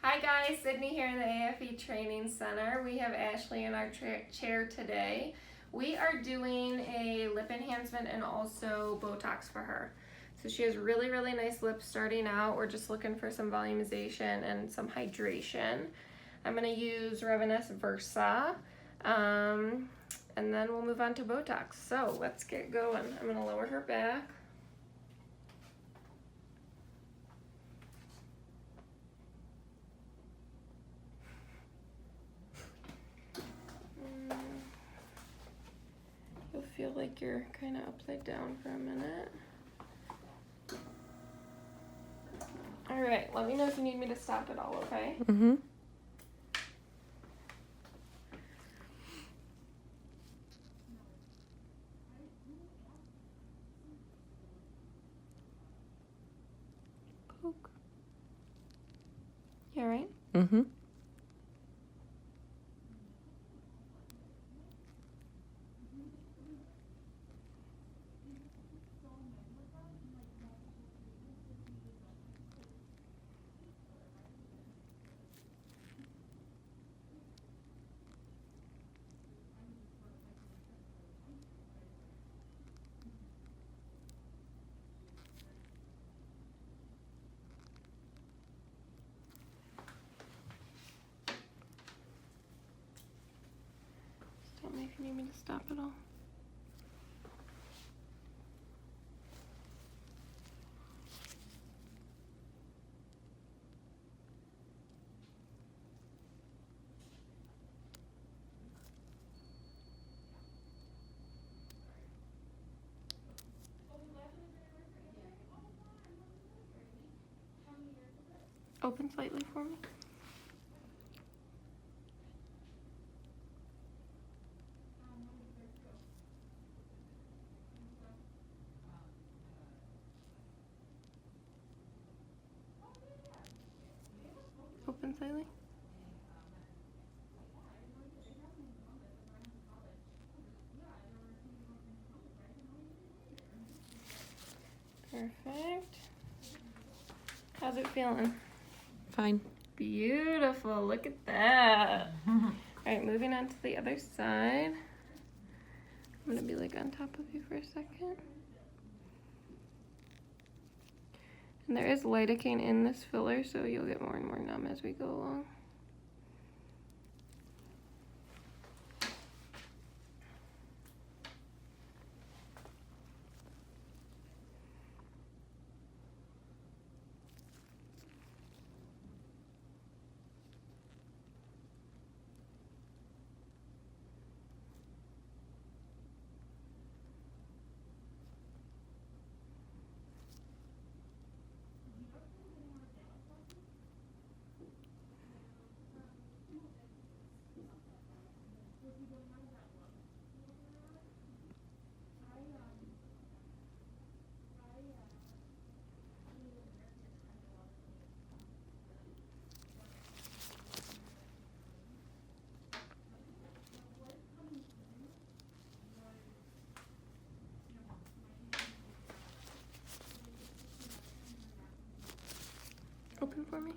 Hi guys, Sydney here in the AAFE Training Center. We have Ashley in our chair today. We are doing a lip enhancement and also Botox for her. So she has really nice lips starting out. We're just looking for some volumization and some hydration. I'm going to use Revenus Versa, and then we'll move on to Botox. So let's get going. I'm going to lower her back. You'll feel like you're kind of upside down for a minute. All right, let me know if you need me to stop at all, okay? Mm-hmm. Poke. You all right? Mm-hmm. Just tell me if you need me to stop at all. Open slightly for me. Open slightly. Perfect. How's it feeling? Fine. Beautiful. Look at that. All right, moving on to the other side. I'm gonna be like on top of you for a second. And there is lidocaine in this filler, so you'll get more and more numb as we go along. Open for me.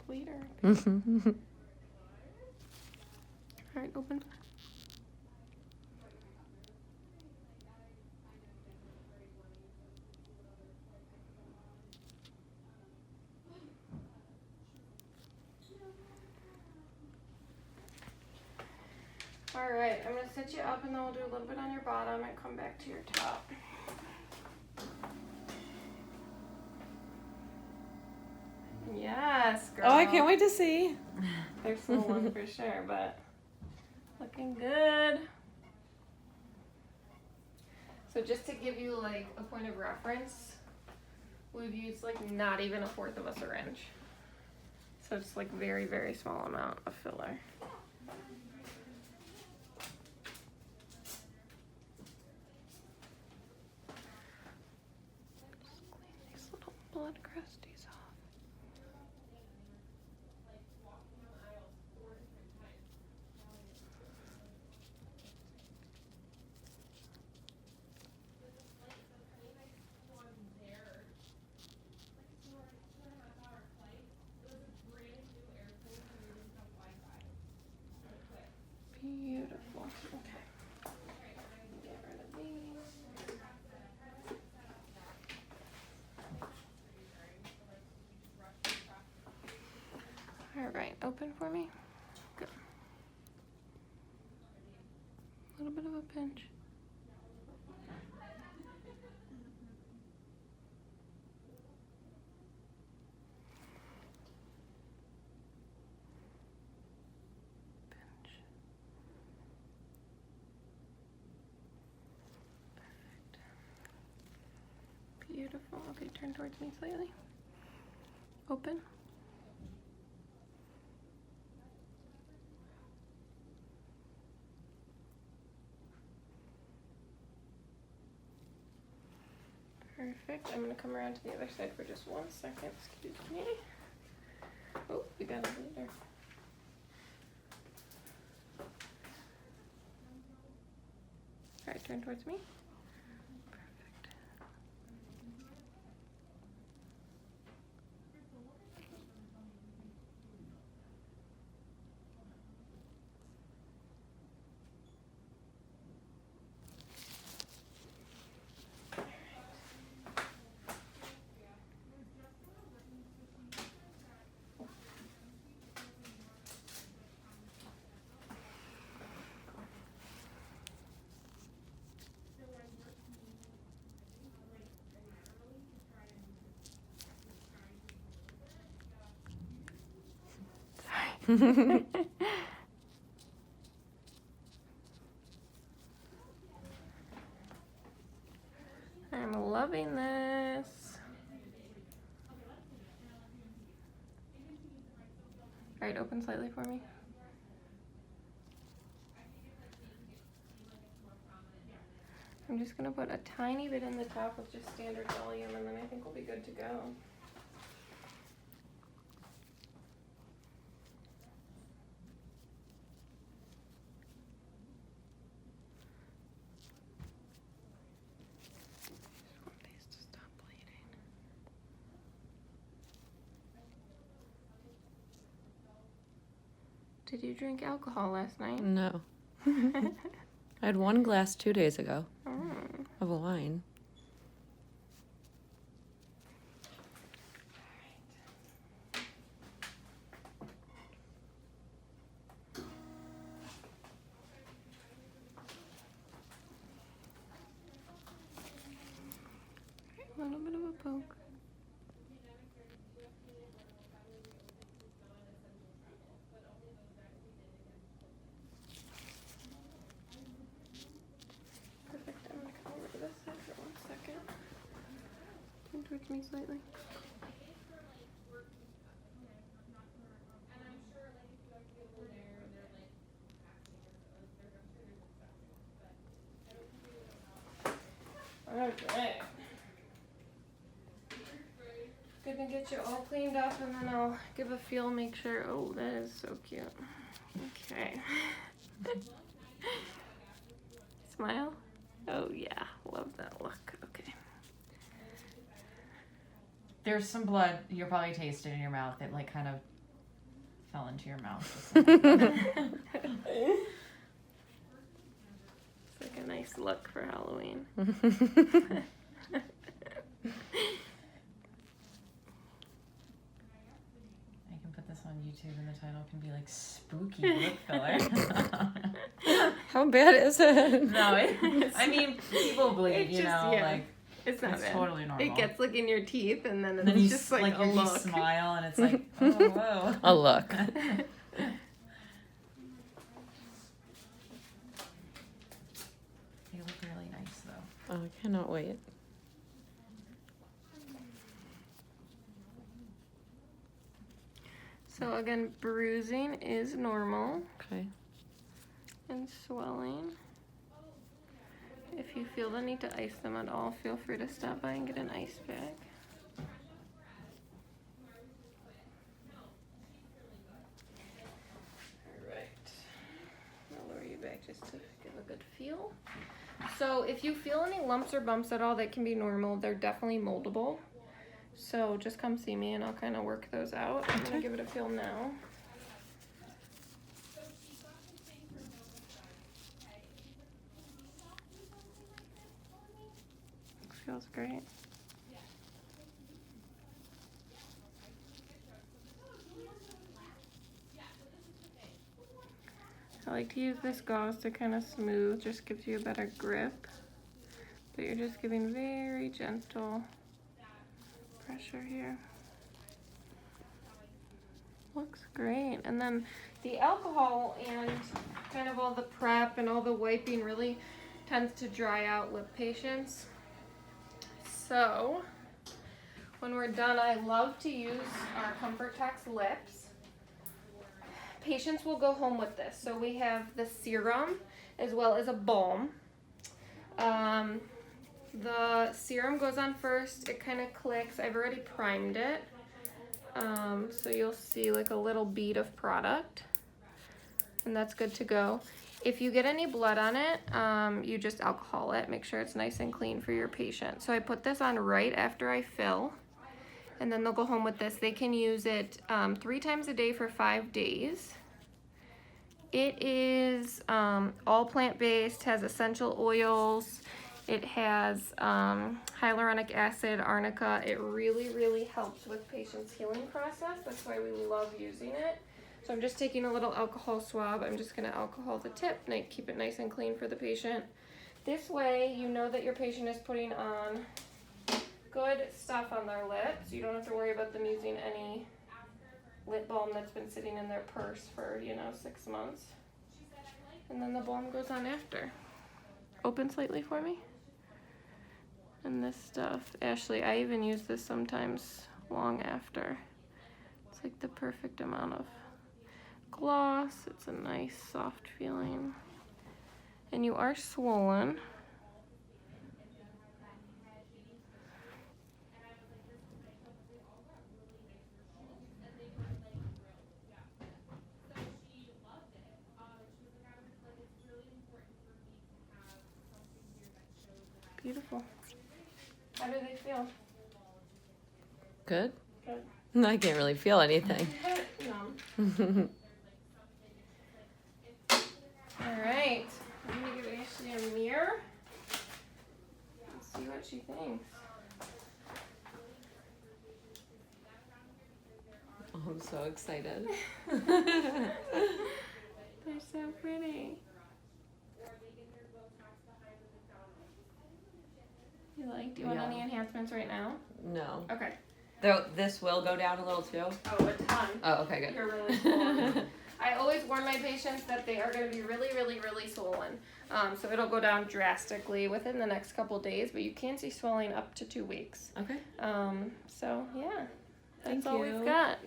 Later. Mm-hmm. All right, open. All right, I'm gonna set you up and then we'll do a little bit on your bottom and come back to your top. Yes, girl. Oh, I can't wait to see. There's still one for sure, but looking good. So just to give you like a point of reference, we've used like not even 1/4 of a syringe. So it's like very, very small amount of filler. Just clean these little blood crusties off. Beautiful. Okay. Get rid of these. All right, open for me. Good. A little bit of a pinch. Pinch. Perfect. Beautiful. Okay, turn towards me slightly. Open. Perfect. I'm going to come around to the other side for just 1 second. Excuse me. Oh, we got a bleeder. All right, turn towards me. Perfect. I'm loving this. All right, open slightly for me. I'm just gonna put a tiny bit in the top with just standard volume, and then I think we'll be good to go. Just want these to stop bleeding. Did you drink alcohol last night? No. I had 1 glass 2 days ago Mm. of a wine. A little bit of a poke. Perfect. I'm gonna come over to this side for 1 second. Turn towards me slightly. Okay. Gonna get you all cleaned up, and then I'll give a feel, make sure. Oh, that is so cute. Okay. Smile. Oh yeah, love that look. Okay. There's some blood you're probably tasting in your mouth that like kind of fell into your mouth. Just It's like a nice look for Halloween. I can put this on YouTube and the title can be like spooky lip filler. How bad is it? No, I mean, people bleed, It's you just- know, yeah. like It's not it's bad. totally normal. It gets like in your teeth, and then and it's then you just like a you look. smile and it's like, oh, whoa. A look. They look really nice though. I cannot wait. So again, bruising is normal Okay. and swelling. If you feel the need to ice them at all, feel free to stop by and get an ice pack. Alright. I'll lower you back just to give a good feel. So if you feel any lumps or bumps at all, that can be normal. They're definitely moldable. So just come see me and I'll kind of work those out. I'm going to give it a feel now. Feels great. I like to use this gauze to kind of smooth, just gives you a better grip. But you're just giving very gentle pressure here. Looks great. And then the alcohol and kind of all the prep and all the wiping really tends to dry out lip patients. So when we're done, I love to use our ComfortTex lips. Patients will go home with this. So we have the serum as well as a balm. The serum goes on first. It kind of clicks. I've already primed it. So you'll see like a little bead of product. And that's good to go. If you get any blood on it, you just alcohol it. Make sure it's nice and clean for your patient. So I put this on right after I fill. And then they'll go home with this. They can use it 3 times a day for 5 days. It is all plant-based, has essential oils. It has hyaluronic acid, arnica. It really, really helps with patients' healing process. That's why we love using it. So I'm just taking a little alcohol swab. I'm just gonna alcohol the tip and keep it nice and clean for the patient. This way, you know that your patient is putting on good stuff on their lips. You don't have to worry about them using any lip balm that's been sitting in their purse for, 6 months. And then the balm goes on after. Open slightly for me. And this stuff, Ashley, I even use this sometimes long after. It's like the perfect amount of gloss. It's a nice soft feeling. And you are swollen. Beautiful. How do they feel? Good? Good. I can't really feel anything. No. All right. I'm going to give Ashley a mirror. Let's see what she thinks. Oh, I'm so excited. They're so pretty. Do you want any enhancements right now? No. Okay. Though this will go down a little too. Oh, a ton. Oh, okay, good. You're really swollen. I always warn my patients that they are going to be really, really, really swollen. So it'll go down drastically within the next couple days, but you can see swelling up to 2 weeks. Okay. So yeah, that's Thank all you. we've got.